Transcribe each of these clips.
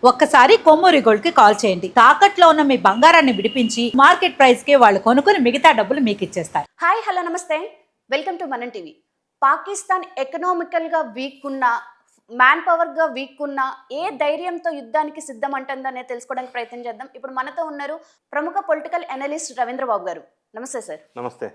ఒక్కసారి కొమ్మూరి గోల్డ్ కి కాల్ చేయండి. తాకట్లో ఉన్న మీ బంగారాన్ని విడిపించి మార్కెట్ ప్రైస్ కి వాళ్ళు కొనుక్కుని మిగతా డబ్బులు మీకు ఇచ్చేస్తారు. హాయ్ హలో నమస్తే, వెల్కమ్ టు మనం టీవీ. పాకిస్తాన్ ఎకనామికల్గా వీక్ ఉన్న, మ్యాన్ పవర్గా వీక్ ఉన్న, ఏ ధైర్యంతో యుద్ధానికి సిద్ధం అంటుందనే తెలుసుకోవడానికి ప్రయత్నం చేద్దాం. ఇప్పుడు మనతో ఉన్నారు ప్రముఖ పొలిటికల్ అనలిస్ట్ రవీంద్రబాబు గారు. నమస్తే సార్. నమస్తే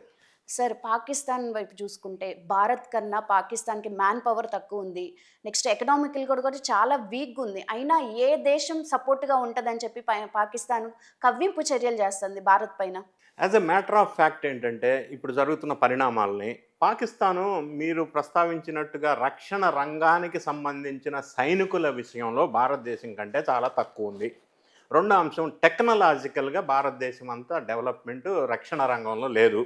సార్, పాకిస్తాన్ వైపు చూసుకుంటే భారత్ కన్నా పాకిస్తాన్కి మ్యాన్ పవర్ తక్కువ ఉంది. నెక్స్ట్ ఎకనామికల్ కూడా చాలా వీక్గా ఉంది. అయినా ఏ దేశం సపోర్ట్గా ఉంటుందని చెప్పి పాకిస్తాన్ కవ్వింపు చర్యలు చేస్తుంది భారత్ పైన. As a matter of fact ఏంటంటే ఇప్పుడు జరుగుతున్న పరిణామాలని పాకిస్తాను మీరు ప్రస్తావించినట్టుగా రక్షణ రంగానికి సంబంధించిన సైనికుల విషయంలో భారతదేశం కంటే చాలా తక్కువ ఉంది. రెండో అంశం, టెక్నాలజికల్గా భారతదేశం అంతా డెవలప్మెంట్ రక్షణ రంగంలో లేదు.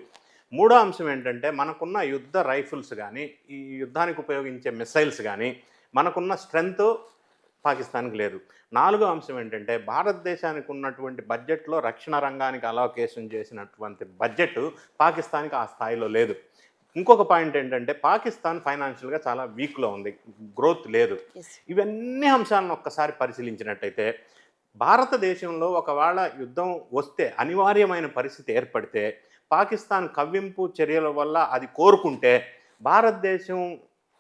మూడో అంశం ఏంటంటే మనకున్న యుద్ధ రైఫిల్స్ కానీ, ఈ యుద్ధానికి ఉపయోగించే మిసైల్స్ కానీ మనకున్న స్ట్రెంగ్త్ పాకిస్తాన్కి లేదు. నాలుగో అంశం ఏంటంటే భారతదేశానికి ఉన్నటువంటి బడ్జెట్లో రక్షణ రంగానికి అలోకేషన్ చేసినటువంటి బడ్జెట్ పాకిస్తాన్కి ఆ స్థాయిలో లేదు. ఇంకొక పాయింట్ ఏంటంటే పాకిస్తాన్ ఫైనాన్షియల్గా చాలా వీక్లో ఉంది, గ్రోత్ లేదు. ఇవన్నీ అంశాలను ఒక్కసారి పరిశీలించినట్టయితే భారతదేశంలో ఒకవేళ యుద్ధం వస్తే, అనివార్యమైన పరిస్థితి ఏర్పడితే, పాకిస్తాన్ కవ్వింపు చర్యల వల్ల అది కోరుకుంటే, భారతదేశం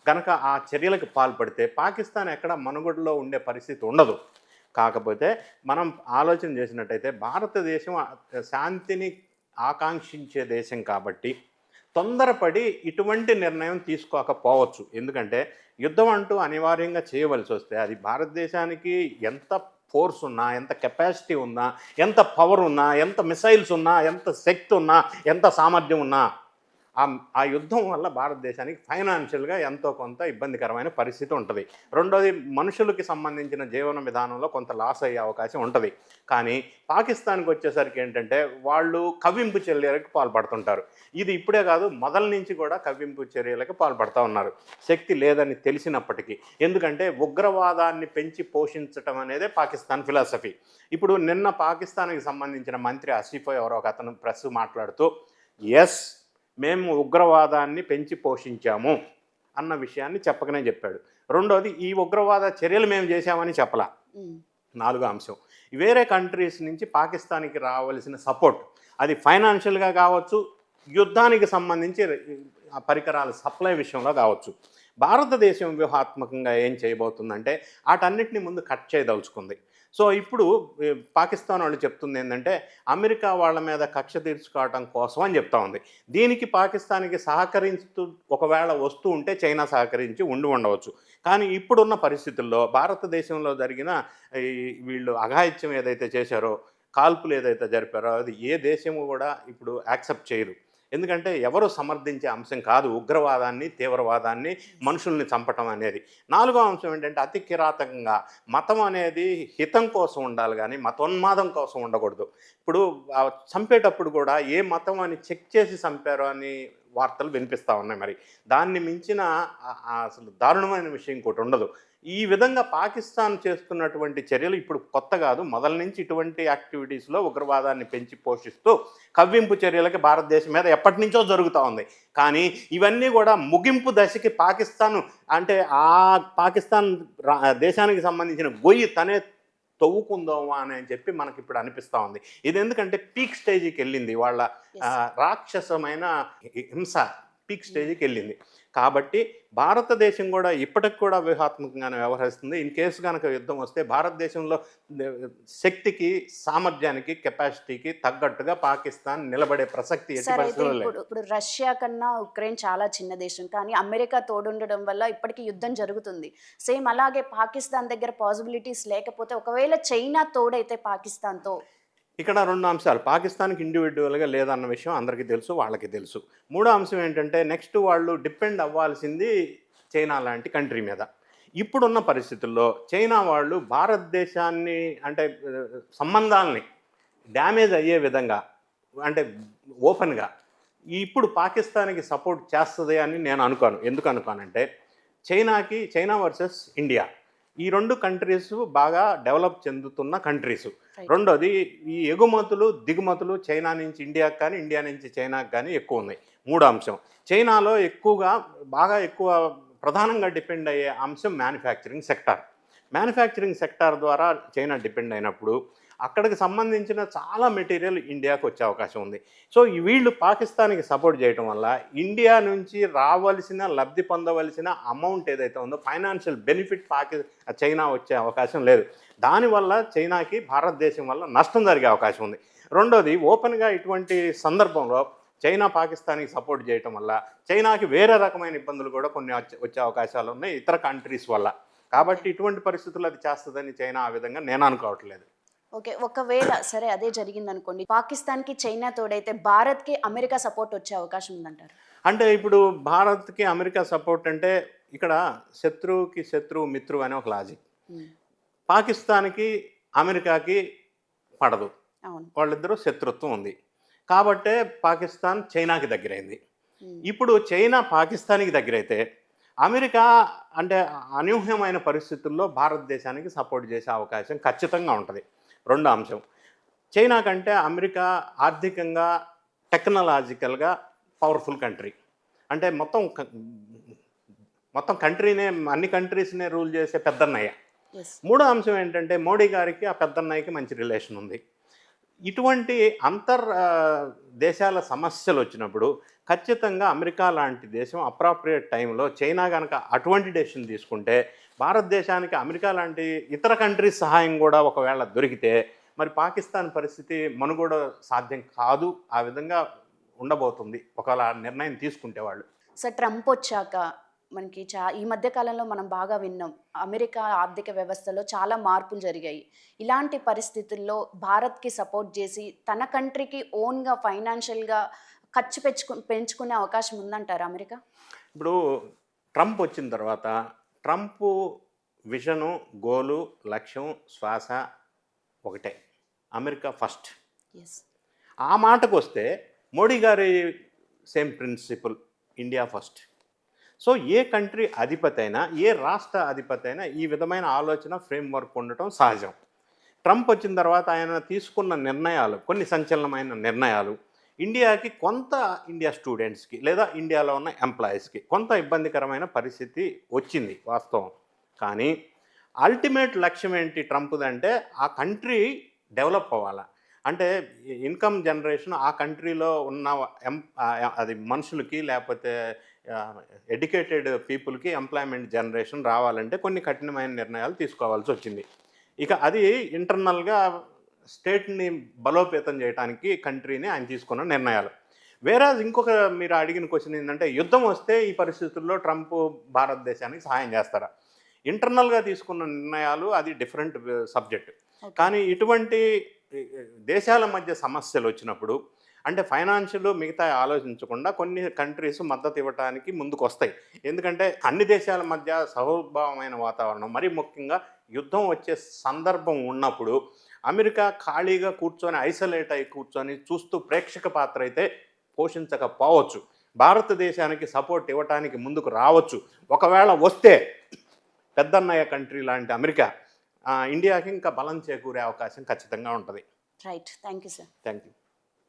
కనుక ఆ చర్యలకు పాల్పడితే పాకిస్తాన్ ఎక్కడ మనుగడలో ఉండే పరిస్థితి ఉండదు. కాకపోతే మనం ఆలోచన చేసినట్టయితే భారతదేశం శాంతిని ఆకాంక్షించే దేశం కాబట్టి తొందరపడి ఇటువంటి నిర్ణయం తీసుకోకపోవచ్చు. ఎందుకంటే యుద్ధం అంటూ అనివార్యంగా చేయవలసి వస్తే అది భారతదేశానికి ఎంత ఫోర్స్ ఉన్నా, ఎంత కెపాసిటీ ఉన్నా, ఎంత పవర్ ఉన్నా, ఎంత మిసైల్స్ ఉన్నా, ఎంత శక్తి ఉన్నా, ఎంత సామర్థ్యం ఉన్నా, ఆ యుద్ధం వల్ల భారతదేశానికి ఫైనాన్షియల్గా ఎంతో కొంత ఇబ్బందికరమైన పరిస్థితి ఉంటుంది. రెండోది, మనుషులకి సంబంధించిన జీవన విధానంలో కొంత లాస్ అయ్యే అవకాశం ఉంటుంది. కానీ పాకిస్తాన్కి వచ్చేసరికి ఏంటంటే వాళ్ళు కవ్వింపు చర్యలకు పాల్పడుతుంటారు. ఇది ఇప్పుడే కాదు, మొదల నుంచి కూడా కవ్వింపు చర్యలకు పాల్పడుతూ ఉన్నారు, శక్తి లేదని తెలిసినప్పటికీ. ఎందుకంటే ఉగ్రవాదాన్ని పెంచి పోషించడం అనేదే పాకిస్తాన్ ఫిలాసఫీ. ఇప్పుడు నిన్న పాకిస్తాన్కి సంబంధించిన మంత్రి ఆసిఫ్ ఎవరో ఒక అతను ప్రెస్ మాట్లాడుతూ, ఎస్ మేము ఉగ్రవాదాన్ని పెంచి పోషించాము అన్న విషయాన్ని చెప్పకనే చెప్పాడు. రెండోది, ఈ ఉగ్రవాద చర్యలు మేము చేశామని చెప్పలా. నాలుగో అంశం, వేరే కంట్రీస్ నుంచి పాకిస్తాన్కి రావాల్సిన సపోర్ట్, అది ఫైనాన్షియల్గా కావచ్చు, యుద్ధానికి సంబంధించి పరికరాల సప్లై విషయంలో కావచ్చు. భారతదేశం వ్యూహాత్మకంగా ఏం చేయబోతుందంటే వాటన్నిటిని ముందు కట్ చేయదలుచుకుంది. సో ఇప్పుడు పాకిస్తాన్ వాళ్ళు చెప్తుంది ఏంటంటే అమెరికా వాళ్ళ మీద కక్ష తీర్చుకోవటం కోసం అని చెప్తా ఉంది. దీనికి పాకిస్తాన్కి సహకరిస్తూ ఒకవేళ వస్తూ ఉంటే చైనా సహకరించి ఉండవచ్చు. కానీ ఇప్పుడున్న పరిస్థితుల్లో భారతదేశంలో జరిగిన వీళ్ళు అఘాయిత్యం ఏదైతే చేశారో, కాల్పులు ఏదైతే జరిపారో, అది ఏ దేశము కూడా ఇప్పుడు యాక్సెప్ట్ చేయరు. ఎందుకంటే ఎవరు సమర్థించే అంశం కాదు ఉగ్రవాదాన్ని, తీవ్రవాదాన్ని, మనుషుల్ని చంపటం అనేది. నాలుగో అంశం ఏంటంటే అతి కిరాతకంగా మతం అనేది హితం కోసం ఉండాలి కానీ మతోన్మాదం కోసం ఉండకూడదు. ఇప్పుడు చంపేటప్పుడు కూడా ఏ మతం అని చెక్ చేసి చంపారో అని వార్తలు వినిపిస్తూ ఉన్నాయి. మరి దాన్ని మించిన అసలు దారుణమైన విషయం ఇంకోటి ఉండదు. ఈ విధంగా పాకిస్తాన్ చేస్తున్నటువంటి చర్యలు ఇప్పుడు కొత్త కాదు, మొదల నుంచి ఇటువంటి యాక్టివిటీస్లో ఉగ్రవాదాన్ని పెంచి పోషిస్తూ కవ్వింపు చర్యలకి భారతదేశం మీద ఎప్పటి నుంచో జరుగుతూ ఉంది. కానీ ఇవన్నీ కూడా ముగింపు దశకి పాకిస్తాన్ అంటే ఆ పాకిస్తాన్ దేశానికి సంబంధించిన గొయ్యి తనే తవ్వుకుందామా అని చెప్పి మనకి ఇప్పుడు అనిపిస్తూ ఉంది. ఇది ఎందుకంటే పీక్ స్టేజ్కి వెళ్ళింది, వాళ్ళ రాక్షసమైన హింస పీక్ స్టేజ్కి వెళ్ళింది. కాబట్టి భారతదేశం కూడా ఇప్పటికి కూడా వ్యూహాత్మకంగానే వ్యవహరిస్తుంది. ఇన్ కేసు కనుక యుద్ధం వస్తే భారతదేశంలో శక్తికి, సామర్థ్యానికి, కెపాసిటీకి తగ్గట్టుగా పాకిస్తాన్ నిలబడే ప్రసక్తి ఎట్టి పరిస్థితుల్లో లేదు. ఇప్పుడు రష్యా కన్నా ఉక్రెయిన్ చాలా చిన్న దేశం, కానీ అమెరికా తోడుండడం వల్ల ఇప్పటికీ యుద్ధం జరుగుతుంది. సేమ్ అలాగే పాకిస్తాన్ దగ్గర పాసిబిలిటీస్ లేకపోతే ఒకవేళ చైనా తోడైతే పాకిస్తాన్తో, ఇక్కడ రెండు అంశాలు, పాకిస్తాన్కి ఇండివిజువల్గా లేదన్న విషయం అందరికీ తెలుసు, వాళ్ళకి తెలుసు. మూడో అంశం ఏంటంటే నెక్స్ట్ వాళ్ళు డిపెండ్ అవ్వాల్సింది చైనా లాంటి కంట్రీ మీద. ఇప్పుడున్న పరిస్థితుల్లో చైనా వాళ్ళు భారతదేశాన్ని అంటే సంబంధాలని డ్యామేజ్ అయ్యే విధంగా అంటే ఓపెన్గా ఇప్పుడు పాకిస్తాన్కి సపోర్ట్ చేస్తుంది అని నేను అనుకోను. ఎందుకు అనుకోనంటే చైనా వర్సెస్ ఇండియా, ఈ రెండు కంట్రీస్ బాగా డెవలప్ చెందుతున్న కంట్రీస్. రెండోది, ఈ ఎగుమతులు దిగుమతులు చైనా నుంచి ఇండియాకి కానీ, ఇండియా నుంచి చైనాకి కానీ ఎక్కువ ఉన్నాయి. మూడో అంశం, చైనాలో బాగా ఎక్కువ ప్రధానంగా డిపెండ్ అయ్యే అంశం మ్యానుఫ్యాక్చరింగ్ సెక్టార్. మ్యానుఫ్యాక్చరింగ్ సెక్టార్ ద్వారా చైనా డిపెండ్ అయినప్పుడు అక్కడికి సంబంధించిన చాలా మెటీరియల్ ఇండియాకు వచ్చే అవకాశం ఉంది. సో వీళ్ళు పాకిస్తాన్కి సపోర్ట్ చేయడం వల్ల ఇండియా నుంచి రావాల్సిన లబ్ధి పొందవలసిన అమౌంట్ ఏదైతే ఉందో ఫైనాన్షియల్ బెనిఫిట్ చైనా వచ్చే అవకాశం లేదు. దానివల్ల చైనాకి భారతదేశం వల్ల నష్టం జరిగే అవకాశం ఉంది. రెండోది, ఓపెన్గా ఇటువంటి సందర్భంలో చైనా పాకిస్తాన్కి సపోర్ట్ చేయటం వల్ల చైనాకి వేరే రకమైన ఇబ్బందులు కూడా కొన్ని వచ్చే అవకాశాలు ఉన్నాయి ఇతర కంట్రీస్ వల్ల. కాబట్టి ఇటువంటి పరిస్థితులు అది చేస్తుందని చైనా ఆ విధంగా నేను అనుకోవట్లేదు. ఓకే, ఒకవేళ సరే అదే జరిగింది అనుకోండి, పాకిస్తాన్కి చైనా తోడైతే భారత్కి అమెరికా సపోర్ట్ వచ్చే అవకాశం ఉందంటారు? అంటే ఇప్పుడు భారత్కి అమెరికా సపోర్ట్ అంటే ఇక్కడ శత్రువుకి శత్రువు మిత్రువు అనే ఒక లాజిక్. పాకిస్తాన్కి అమెరికాకి పడదు, అవును, వాళ్ళిద్దరూ శత్రుత్వం ఉంది కాబట్టే పాకిస్తాన్ చైనాకి దగ్గరైంది. ఇప్పుడు చైనా పాకిస్తాన్కి దగ్గరైతే అమెరికా అంటే అనూహ్యమైన పరిస్థితుల్లో భారతదేశానికి సపోర్ట్ చేసే అవకాశం ఖచ్చితంగా ఉంటుంది. రెండో అంశం, చైనా కంటే అమెరికా ఆర్థికంగా టెక్నాలజికల్గా పవర్ఫుల్ కంట్రీ. అంటే మొత్తం కంట్రీనే, అన్ని కంట్రీస్నే రూల్ చేసే పెద్దన్నయ్య. మూడో అంశం ఏంటంటే మోడీ గారికి ఆ పెద్దన్నయ్యకి మంచి రిలేషన్ ఉంది. ఇటువంటి దేశాల సమస్యలు వచ్చినప్పుడు ఖచ్చితంగా అమెరికా లాంటి దేశం అప్రాప్రియేట్ టైంలో చైనా కనుక అటువంటి డెసిషన్ తీసుకుంటే భారతదేశానికి అమెరికా లాంటి ఇతర కంట్రీస్ సహాయం కూడా ఒకవేళ దొరికితే మరి పాకిస్తాన్ పరిస్థితి మనుగడ సాధ్యం కాదు. ఆ విధంగా ఉండబోతుంది ఒకవేళ నిర్ణయం తీసుకుంటే వాళ్ళు. సార్, ట్రంప్ వచ్చాక మనకి ఈ మధ్య కాలంలో మనం బాగా విన్నాం, అమెరికా ఆర్థిక వ్యవస్థలో చాలా మార్పులు జరిగాయి. ఇలాంటి పరిస్థితుల్లో భారత్కి సపోర్ట్ చేసి తన కంట్రీకి ఓన్గా ఫైనాన్షియల్గా ఖర్చు పెంచుకునే అవకాశం ఉందంటారు అమెరికా? ఇప్పుడు ట్రంప్ వచ్చిన తర్వాత ట్రంప్ విజను, గోలు, లక్ష్యం, శ్వాస ఒకటే, అమెరికా ఫస్ట్. ఆ మాటకు వస్తే మోడీ గారి same principle, India first. So ఏ కంట్రీ అధిపతి అయినా, ఏ రాష్ట్ర అధిపతి అయినా ఈ విధమైన ఆలోచన ఫ్రేమ్వర్క్ ఉండటం సహజం. ట్రంప్ వచ్చిన తర్వాత ఆయన తీసుకున్న నిర్ణయాలు, కొన్ని సంచలనమైన నిర్ణయాలు ఇండియాకి కొంత, ఇండియా స్టూడెంట్స్కి లేదా ఇండియాలో ఉన్న ఎంప్లాయీస్కి కొంత ఇబ్బందికరమైన పరిస్థితి వచ్చింది వాస్తవం. కానీ అల్టిమేట్ లక్ష్యం ఏంటి ట్రంప్దంటే ఆ కంట్రీ డెవలప్ అవ్వాలి. అంటే ఇన్కమ్ జనరేషన్ ఆ కంట్రీలో ఉన్న అది మనుషులకి లేకపోతే ఎడ్యుకేటెడ్ పీపుల్కి ఎంప్లాయ్మెంట్ జనరేషన్ రావాలంటే కొన్ని కఠినమైన నిర్ణయాలు తీసుకోవాల్సి వచ్చింది. ఇక అది ఇంటర్నల్గా స్టేట్ని బలోపేతం చేయడానికి కంట్రీని ఆయన తీసుకున్న నిర్ణయాలు. వేరే ఇంకొక మీరు అడిగిన క్వశ్చన్ ఏంటంటే, యుద్ధం వస్తే ఈ పరిస్థితుల్లో ట్రంప్ భారతదేశానికి సహాయం చేస్తారా? ఇంటర్నల్గా తీసుకున్న నిర్ణయాలు అది డిఫరెంట్ సబ్జెక్ట్. కానీ ఇటువంటి దేశాల మధ్య సమస్యలు వచ్చినప్పుడు అంటే ఫైనాన్షియల్ మిగతా ఆలోచించకుండా కొన్ని కంట్రీస్ మద్దతు ఇవ్వడానికి ముందుకు వస్తాయి. ఎందుకంటే అన్ని దేశాల మధ్య సహోద్భావమైన వాతావరణం, మరీ ముఖ్యంగా యుద్ధం వచ్చే సందర్భం ఉన్నప్పుడు అమెరికా ఖాళీగా కూర్చొని ఐసోలేట్ అయి కూర్చొని చూస్తూ ప్రేక్షక పాత్ర అయితే పోషించకపోవచ్చు. భారతదేశానికి సపోర్ట్ ఇవ్వడానికి ముందుకు రావచ్చు. ఒకవేళ వస్తే పెద్దన్నయ్య కంట్రీ లాంటి అమెరికా ఇండియాకి ఇంకా బలం చేకూరే అవకాశం ఖచ్చితంగా ఉంటుంది. Right, thank you sir. Thank you.